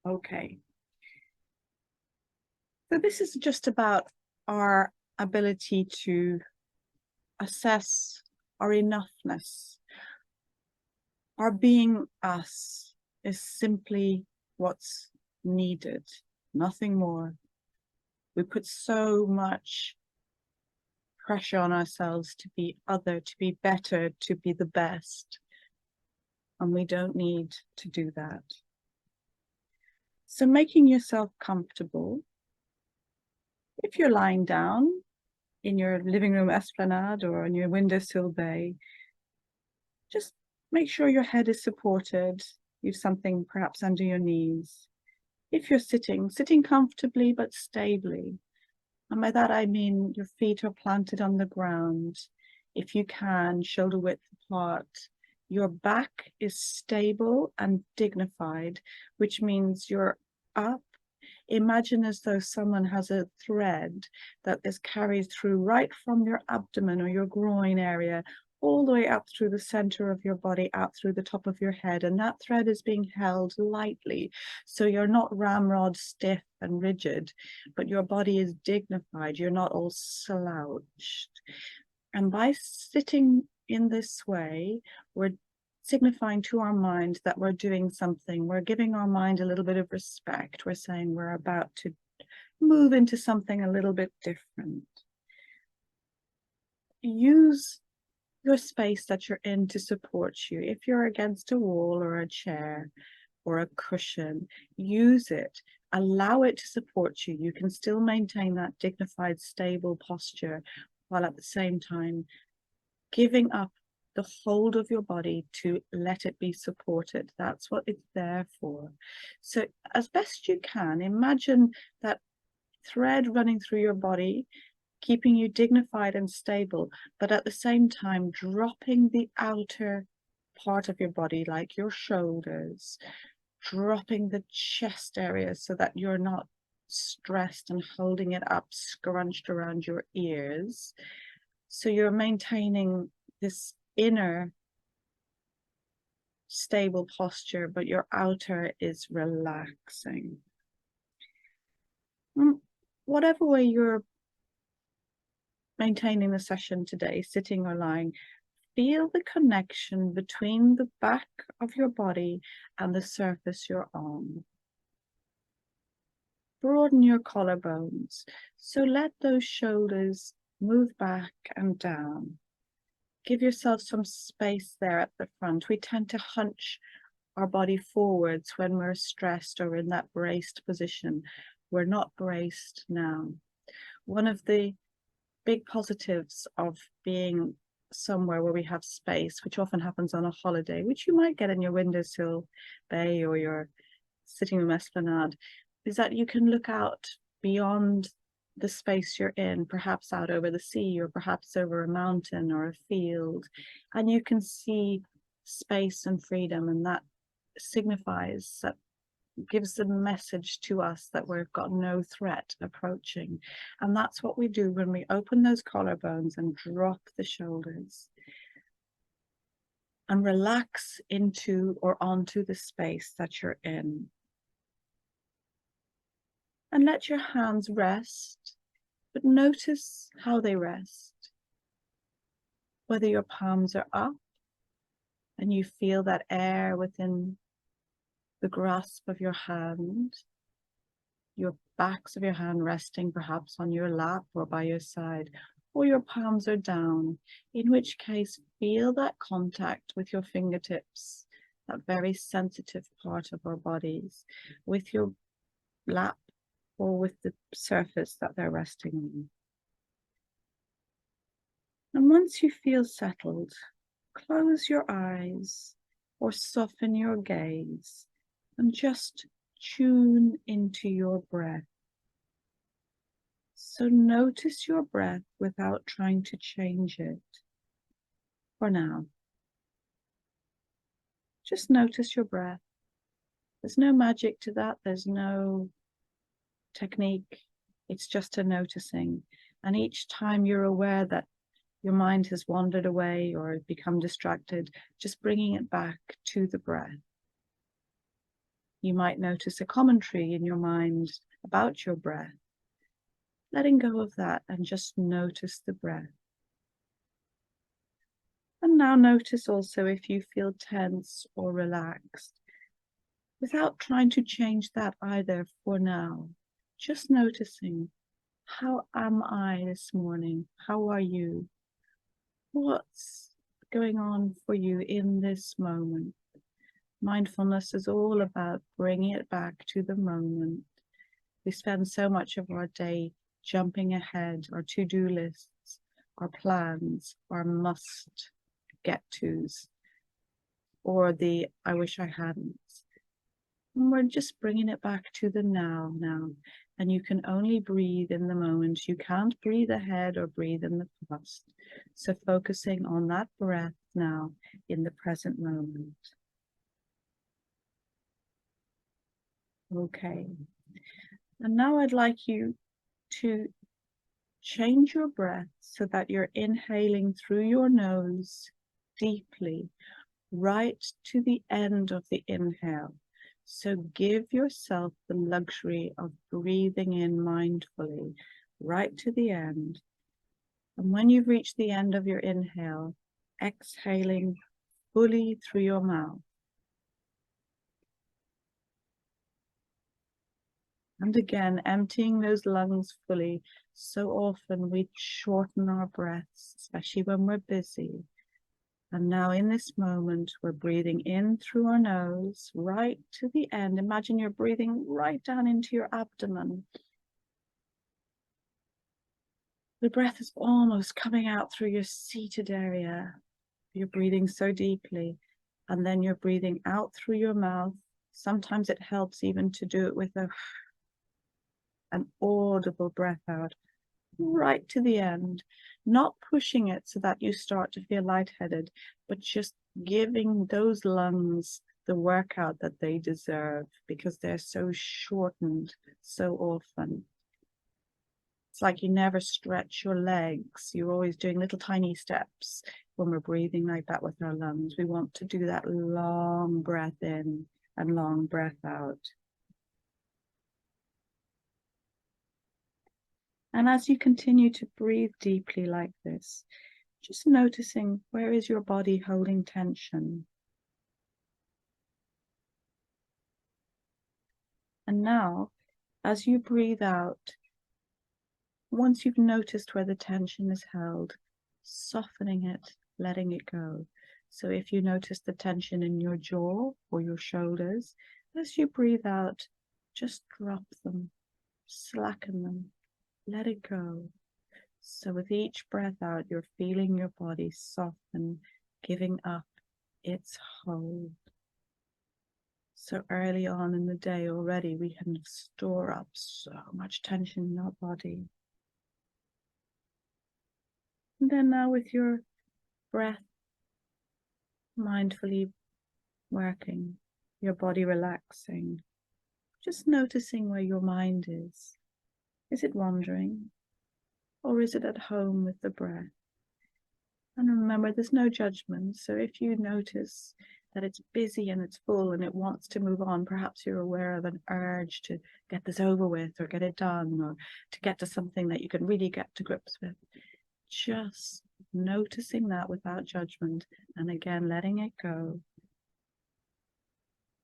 Okay. So this is just about our ability to assess our enoughness. Our being us is simply what's needed, nothing more. We put so much pressure on ourselves to be other, to be better, to be the best. And we don't need to do that. So making yourself comfortable. If you're lying down in your living room esplanade or on your windowsill bay, just make sure your head is supported. You've something perhaps under your knees. If you're sitting comfortably but stably. And by that I mean your feet are planted on the ground. If you can, shoulder width apart. Your back is stable and dignified, which means you're up. Imagine as though someone has a thread that is carried through right from your abdomen or your groin area, all the way up through the center of your body, out through the top of your head. And that thread is being held lightly. So you're not ramrod stiff and rigid, but your body is dignified. You're not all slouched. And by sitting in this way, we're signifying to our mind that we're doing something. We're giving our mind a little bit of respect. We're saying we're about to move into something a little bit different. Use your space that you're in to support you. If you're against a wall or a chair or a cushion, use it. Allow it to support you. You can still maintain that dignified, stable posture while at the same time giving up the hold of your body to let it be supported. That's what it's there for. So as best you can, imagine that thread running through your body, keeping you dignified and stable, but at the same time dropping the outer part of your body, like your shoulders, dropping the chest area so that you're not stressed and holding it up, scrunched around your ears. So you're maintaining this inner stable posture, but your outer is relaxing. Whatever way you're maintaining the session today, sitting or lying, feel the connection between the back of your body and the surface you're on. Broaden your collarbones. So let those shoulders move back and down. Give yourself some space there at the front. We tend to hunch our body forwards when we're stressed or in that braced position. We're not braced now. One of the big positives of being somewhere where we have space, which often happens on a holiday, which you might get in your windowsill bay or your sitting room esplanade, is that you can look out beyond the space you're in, perhaps out over the sea or perhaps over a mountain or a field, and you can see space and freedom, and that signifies, that gives the message to us that we've got no threat approaching. And that's what we do when we open those collarbones and drop the shoulders and relax into or onto the space that you're in. And let your hands rest, but notice how they rest. Whether your palms are up and you feel that air within the grasp of your hand, your backs of your hand resting perhaps on your lap or by your side, or your palms are down, in which case feel that contact with your fingertips, that very sensitive part of our bodies, with your lap or with the surface that they're resting on. And once you feel settled, close your eyes or soften your gaze and just tune into your breath. So notice your breath without trying to change it for now. Just notice your breath. There's no magic to that. There's no technique. It's just a noticing. And each time you're aware that your mind has wandered away or become distracted, just bringing it back to the breath. You might notice a commentary in your mind about your breath. Letting go of that and just notice the breath. And now notice also if you feel tense or relaxed, without trying to change that either for now. Just noticing, how am I this morning? How are you? What's going on for you in this moment? Mindfulness is all about bringing it back to the moment. We spend so much of our day jumping ahead, our to-do lists, our plans, our must get tos, or the I wish I hadn't. And we're just bringing it back to the now. And you can only breathe in the moment. You can't breathe ahead or breathe in the past. So focusing on that breath now in the present moment. Okay. And now I'd like you to change your breath so that you're inhaling through your nose deeply, right to the end of the inhale. So give yourself the luxury of breathing in mindfully, right to the end. And when you've reached the end of your inhale, exhaling fully through your mouth. And again, emptying those lungs fully. So often we shorten our breaths, especially when we're busy. And now in this moment, we're breathing in through our nose, right to the end. Imagine you're breathing right down into your abdomen. The breath is almost coming out through your seated area. You're breathing so deeply. And then you're breathing out through your mouth. Sometimes it helps even to do it with an audible breath out, right to the end, not pushing it so that you start to feel lightheaded, but just giving those lungs the workout that they deserve because they're so shortened so often. It's like you never stretch your legs. You're always doing little tiny steps when we're breathing like that with our lungs. We want to do that long breath in and long breath out. And as you continue to breathe deeply like this, just noticing, where is your body holding tension? And now, as you breathe out, once you've noticed where the tension is held, softening it, letting it go. So if you notice the tension in your jaw or your shoulders, as you breathe out, just drop them, slacken them, let it go. So with each breath out, you're feeling your body soften, giving up its hold. So early on in the day already, we can store up so much tension in our body. And then now with your breath mindfully working, your body relaxing, just noticing where your mind is. Is it wandering? Or is it at home with the breath? And remember, there's no judgment. So if you notice that it's busy and it's full and it wants to move on, perhaps you're aware of an urge to get this over with or get it done or to get to something that you can really get to grips with. Just noticing that without judgment, and again, letting it go.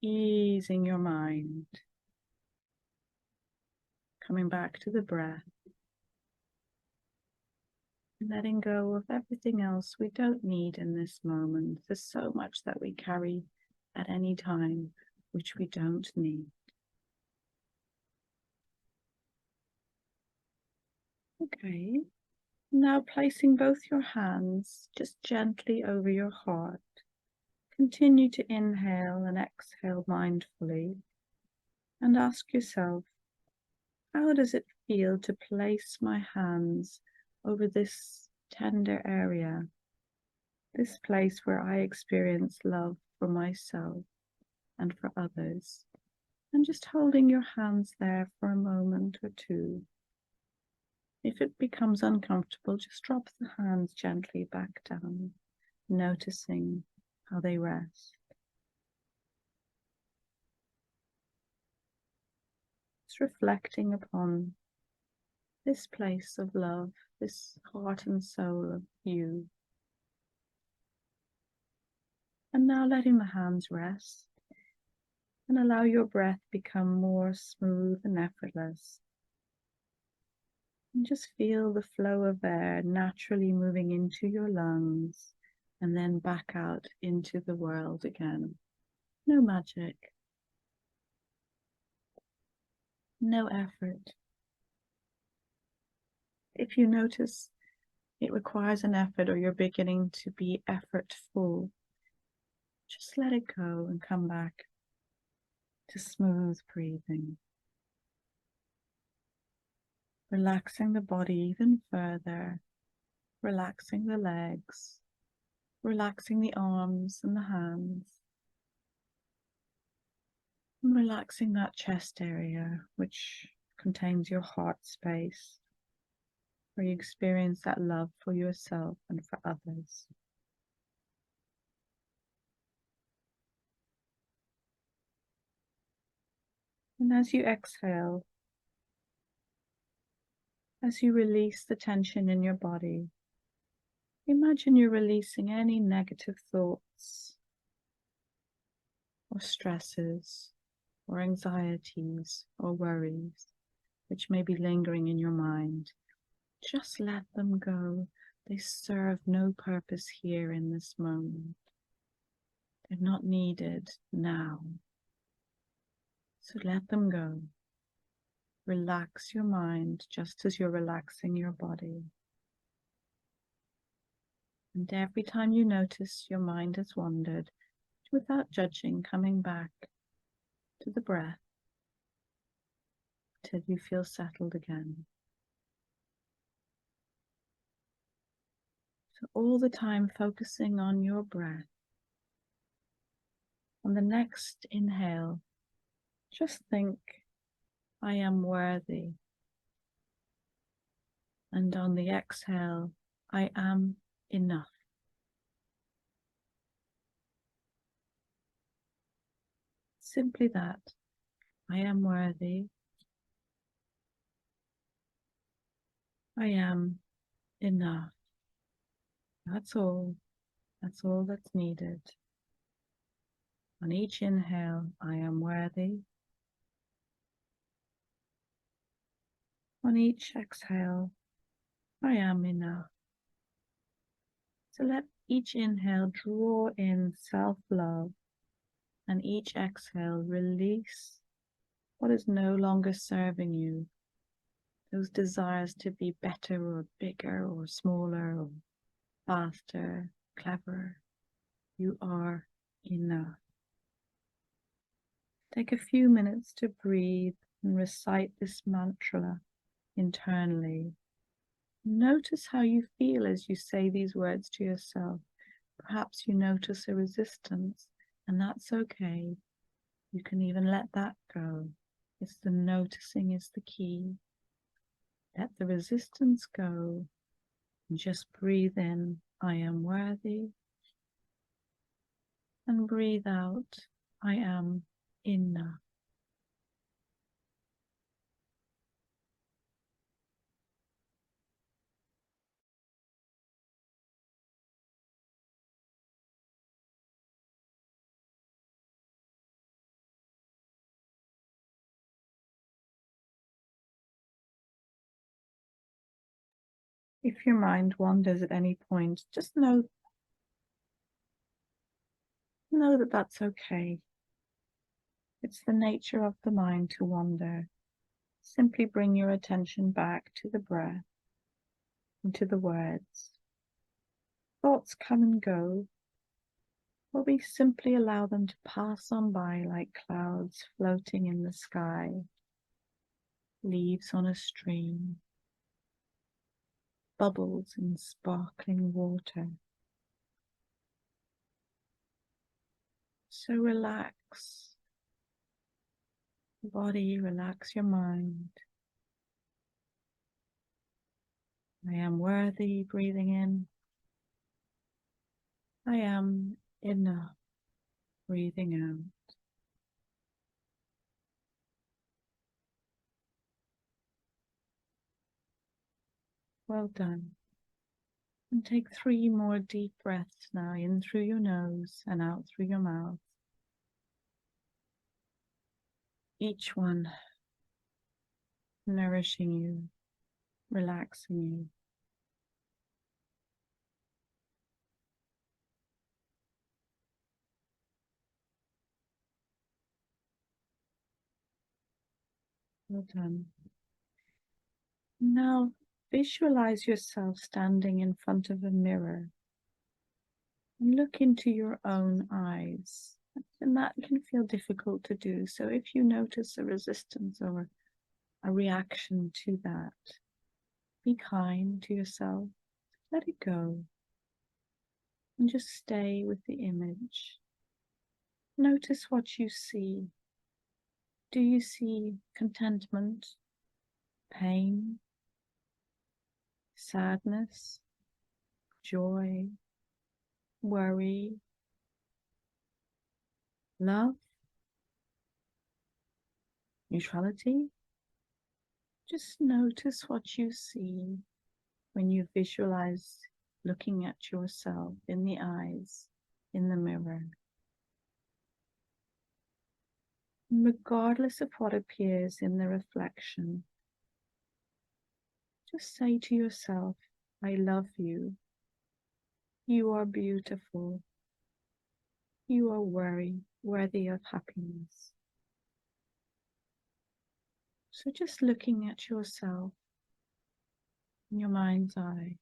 Easing your mind. Coming back to the breath. Letting go of everything else we don't need in this moment. There's so much that we carry at any time which we don't need. Okay, now placing both your hands just gently over your heart. Continue to inhale and exhale mindfully and ask yourself, how does it feel to place my hands over this tender area, this place where I experience love for myself and for others, and just holding your hands there for a moment or two. If it becomes uncomfortable, just drop the hands gently back down, noticing how they rest. Just reflecting upon this place of love, this heart and soul of you. And now letting the hands rest and allow your breath become more smooth and effortless. And just feel the flow of air naturally moving into your lungs and then back out into the world again. No magic. No effort. If you notice it requires an effort or you're beginning to be effortful, just let it go and come back to smooth breathing. Relaxing the body even further, relaxing the legs, relaxing the arms and the hands, and relaxing that chest area which contains your heart space, where you experience that love for yourself and for others. And as you exhale, as you release the tension in your body, imagine you're releasing any negative thoughts or stresses or anxieties or worries which may be lingering in your mind. Just let them go. They serve no purpose here in this moment. They're not needed now. So let them go. Relax your mind just as you're relaxing your body. And every time you notice your mind has wandered, without judging, coming back to the breath till you feel settled again. So all the time focusing on your breath. On the next inhale, just think, I am worthy. And on the exhale, I am enough. Simply that. I am worthy. I am enough. That's all. That's all that's needed. On each inhale, I am worthy. On each exhale, I am enough. So let each inhale draw in self-love, and each exhale release what is no longer serving you. Those desires to be better or bigger or smaller or faster, cleverer. You are enough. Take a few minutes to breathe and recite this mantra internally. Notice how you feel as you say these words to yourself. Perhaps you notice a resistance, and that's okay. You can even let that go. It's the noticing is the key. Let the resistance go and just breathe in, I am worthy. And breathe out, I am enough. If your mind wanders at any point, just know that that's okay. It's the nature of the mind to wander. Simply bring your attention back to the breath and to the words. Thoughts come and go, or we simply allow them to pass on by like clouds floating in the sky, leaves on a stream, bubbles in sparkling water. So relax the body, relax your mind. I am worthy, breathing in. I am enough, breathing out. Well done. And take 3 more deep breaths now, in through your nose and out through your mouth. Each one nourishing you, relaxing you. Well done. Now visualize yourself standing in front of a mirror and look into your own eyes. And that can feel difficult to do. So if you notice a resistance or a reaction to that, be kind to yourself, let it go, and just stay with the image. Notice what you see. Do you see contentment, pain, sadness, joy, worry, love, neutrality? Just notice what you see when you visualize looking at yourself in the eyes, in the mirror. And regardless of what appears in the reflection, just say to yourself, I love you. You are beautiful. You are worthy of happiness. So just looking at yourself in your mind's eye,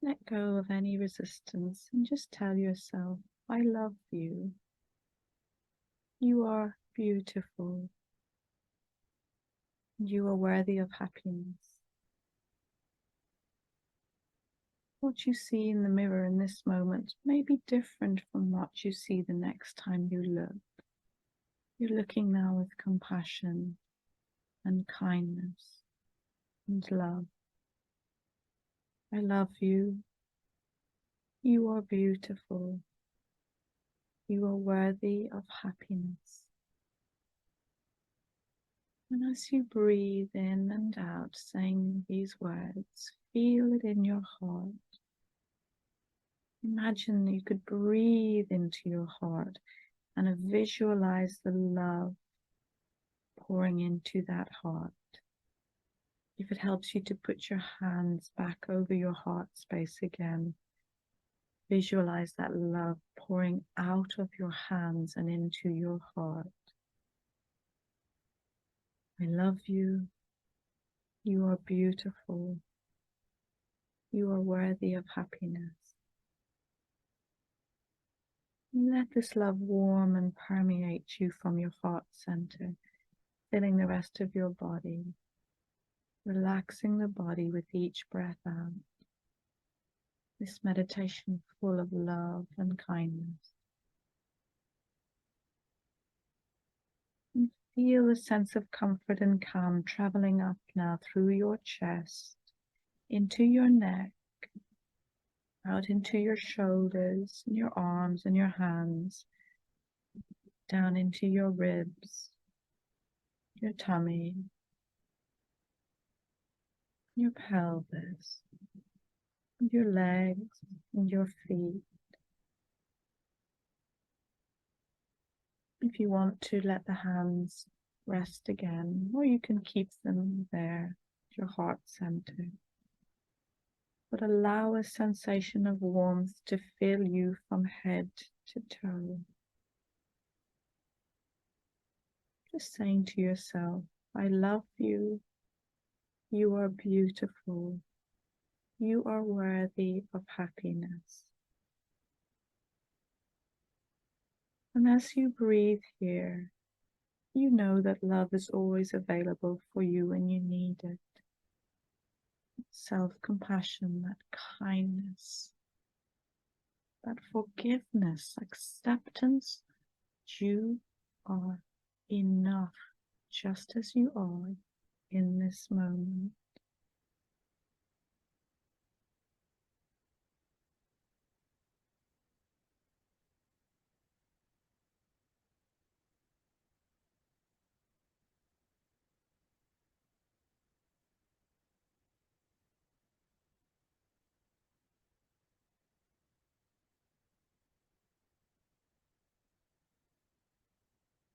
let go of any resistance and just tell yourself, I love you. You are beautiful. You are worthy of happiness. What you see in the mirror in this moment may be different from what you see the next time you look. You're looking now with compassion and kindness and love. I love you. You are beautiful. You are worthy of happiness. And as you breathe in and out, saying these words, feel it in your heart. Imagine you could breathe into your heart and visualize the love pouring into that heart. If it helps you to put your hands back over your heart space again, visualize that love pouring out of your hands and into your heart. I love you. You are beautiful. You are worthy of happiness. Let this love warm and permeate you from your heart center, filling the rest of your body, relaxing the body with each breath out. This meditation full of love and kindness. And feel a sense of comfort and calm traveling up now through your chest, into your neck, out into your shoulders, and your arms and your hands, down into your ribs, your tummy, your pelvis, and your legs and your feet. If you want to, let the hands rest again, or you can keep them there at your heart center. But allow a sensation of warmth to fill you from head to toe. Just saying to yourself, I love you. You are beautiful. You are worthy of happiness. And as you breathe here, you know that love is always available for you when you need it. Self-compassion, that kindness, that forgiveness, acceptance. You are enough just as you are in this moment.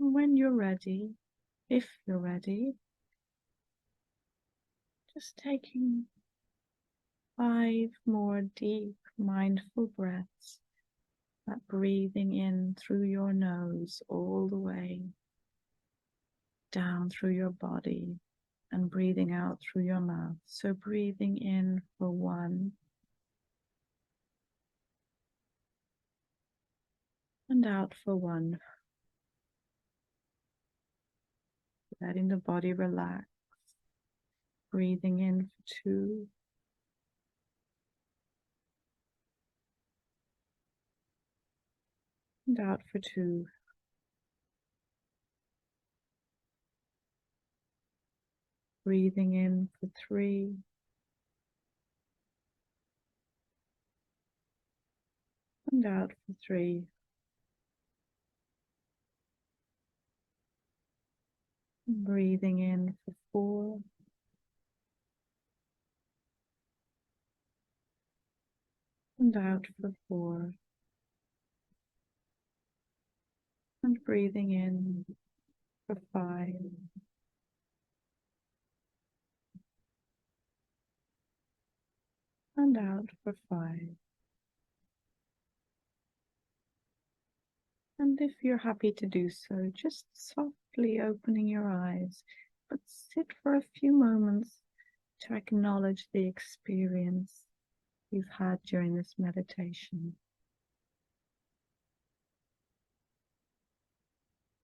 When you're ready, if you're ready, just taking 5 more deep, mindful breaths, that breathing in through your nose all the way down through your body and breathing out through your mouth. So breathing in for 1 and out for 1, letting the body relax. Breathing in for 2 and out for 2. Breathing in for 3 and out for 3. Breathing in for 4 and out for 4. And breathing in for 5 and out for 5. And if you're happy to do so, just softly opening your eyes, but sit for a few moments to acknowledge the experience you've had during this meditation.